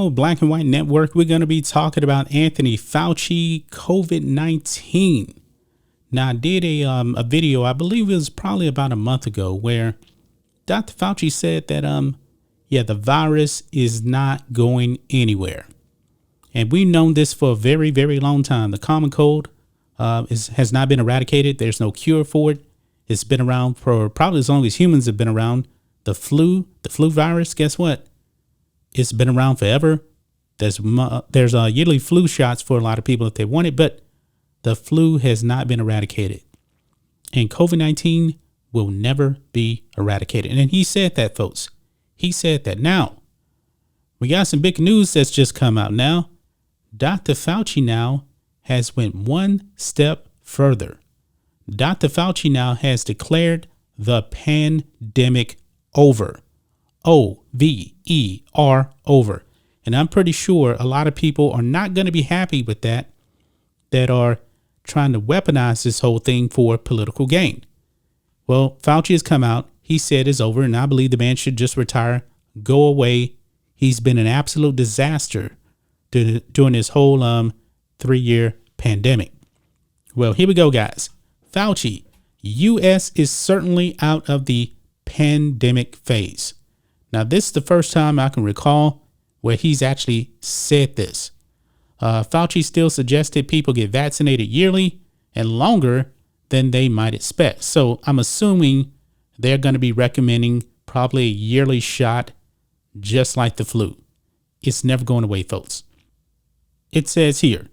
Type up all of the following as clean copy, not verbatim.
show, Black and White Network, we're going to be talking about Anthony Fauci, COVID-19. Now, I did a video, I believe it was probably about a month ago, where Dr. Fauci said that, the virus is not going anywhere. And we've known this for a very, very long time. The common cold has not been eradicated. There's no cure for it. It's been around for probably as long as humans have been around. The flu virus, guess what? It's been around forever. There's yearly flu shots for a lot of people if they want it, but the flu has not been eradicated. And COVID-19 will never be eradicated. And he said that, folks. He said that. Now, we got some big news that's just come out now. Dr. Fauci now has went one step further. Dr. Fauci now has declared the pandemic over. O-V-E-R, over. And I'm pretty sure a lot of people are not going to be happy with that are trying to weaponize this whole thing for political gain. Well, Fauci has come out. He said it's over, and I believe the man should just retire, go away. He's been an absolute disaster during this whole 3-year pandemic. Well, here we go, guys. Fauci, U.S. is certainly out of the pandemic phase. Now, this is the first time I can recall where he's actually said this. Fauci still suggested people get vaccinated yearly and longer than they might expect. So I'm assuming they're going to be recommending probably a yearly shot, just like the flu. It's never going away, folks. It says here,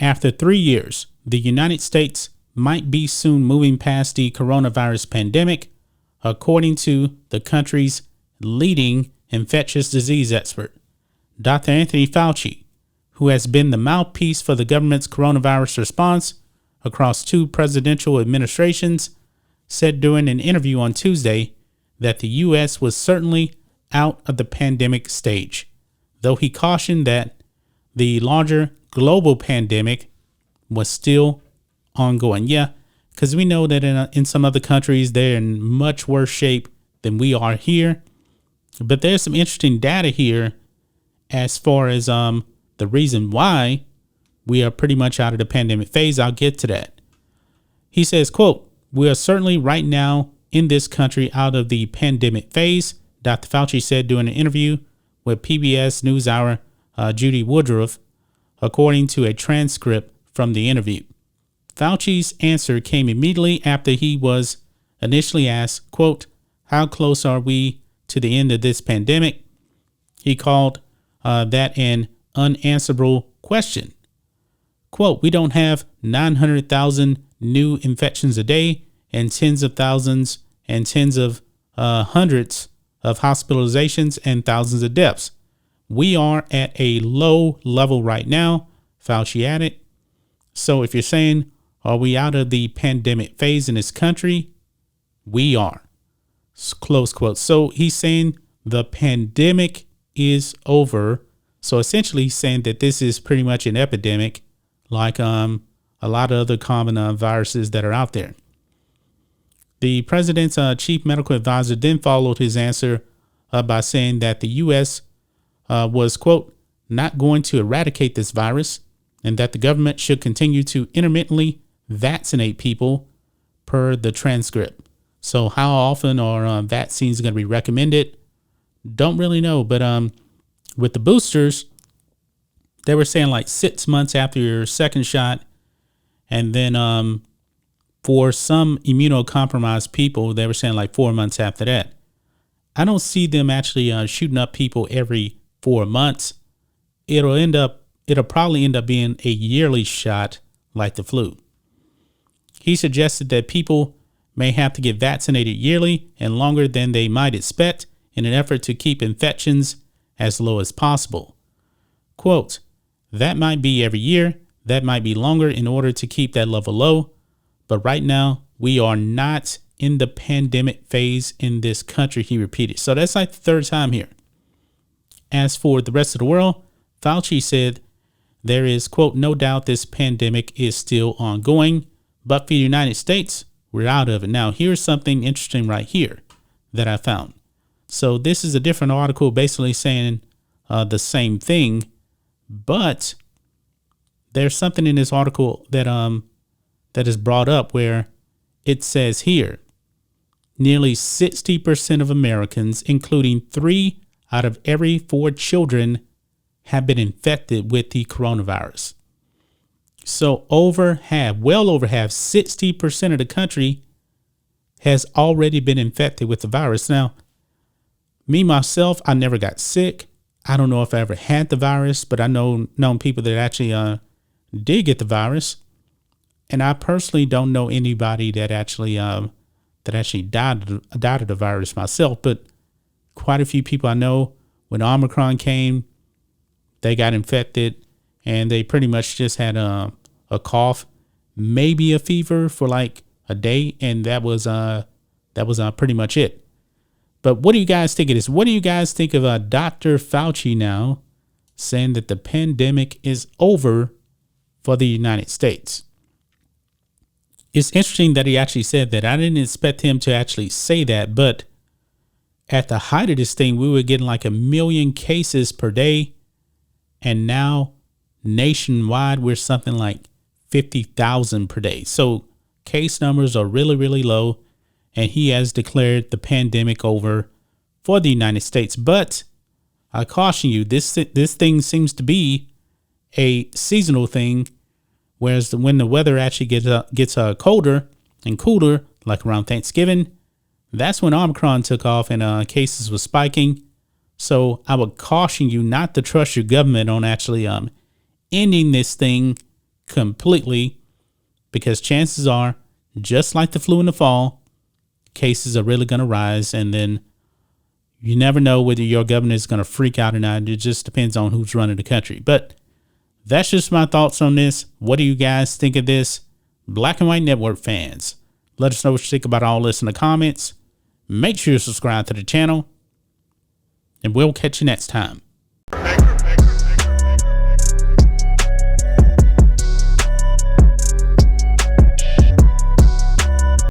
after 3 years, the United States might be soon moving past the coronavirus pandemic, according to the country's leading infectious disease expert, Dr. Anthony Fauci, who has been the mouthpiece for the government's coronavirus response across 2 presidential administrations, said during an interview on Tuesday that the U.S. was certainly out of the pandemic stage, though he cautioned that the larger global pandemic was still ongoing. Yeah, because we know that in some other countries, they're in much worse shape than we are here. But there's some interesting data here as far as the reason why we are pretty much out of the pandemic phase. I'll get to that. He says, quote, "We are certainly right now in this country out of the pandemic phase," Dr. Fauci said during an interview with PBS NewsHour Judy Woodruff, according to a transcript from the interview. Fauci's answer came immediately after he was initially asked, quote, "How close are we to the end of this pandemic?" He called that an unanswerable question. Quote, "We don't have 900,000 new infections a day and tens of thousands and tens of hundreds of hospitalizations and thousands of deaths. We are at a low level right now," Fauci added. So if you're saying, are we out of the pandemic phase in this country? We are. Close quote. So he's saying the pandemic is over. So essentially he's saying that this is pretty much an epidemic, like a lot of other common viruses that are out there. The president's chief medical advisor then followed his answer by saying that the U.S. Was, quote, "not going to eradicate this virus," and that the government should continue to intermittently vaccinate people per the transcript. So how often are vaccines going to be recommended? Don't really know. But with the boosters, they were saying like 6 months after your second shot. And then for some immunocompromised people, they were saying like 4 months after that. I don't see them actually shooting up people every 4 months. It'll probably end up being a yearly shot like the flu. He suggested that people may have to get vaccinated yearly and longer than they might expect in an effort to keep infections as low as possible. Quote, "That might be every year. That might be longer in order to keep that level low. But right now, we are not in the pandemic phase in this country," he repeated. So that's like the third time here. As for the rest of the world, Fauci said there is, quote, "no doubt this pandemic is still ongoing, but for the United States, we're out of it." Now, here's something interesting right here that I found. So this is a different article basically saying the same thing. But there's something in this article that that is brought up where it says here, nearly 60% of Americans, including 3 out of every 4 children, have been infected with the coronavirus. So well over half, 60% of the country has already been infected with the virus. Now, me, myself, I never got sick. I don't know if I ever had the virus, but I known people that actually did get the virus. And I personally don't know anybody that actually died of the virus myself. But quite a few people I know, when Omicron came, they got infected and they pretty much just had a cough, maybe a fever for like a day, and that was pretty much it. But what do you guys think of this? What do you guys think of Dr. Fauci now saying that the pandemic is over for the United States? It's interesting that he actually said that. I didn't expect him to actually say that, but at the height of this thing, we were getting like 1 million cases per day. And now nationwide, we're something like 50,000 per day. So case numbers are really, really low. And he has declared the pandemic over for the United States. But I caution you, this thing seems to be a seasonal thing. Whereas when the weather actually gets colder and cooler, like around Thanksgiving, that's when Omicron took off and cases were spiking. So I would caution you not to trust your government on actually ending this thing completely, because chances are, just like the flu in the fall, cases are really going to rise, and then you never know whether your government is going to freak out or not. It just depends on who's running the country. But that's just my thoughts on this. What do you guys think of this? Black and White Network fans, let us know what you think about all this in the comments. Make sure you subscribe to the channel, and we'll catch you next time.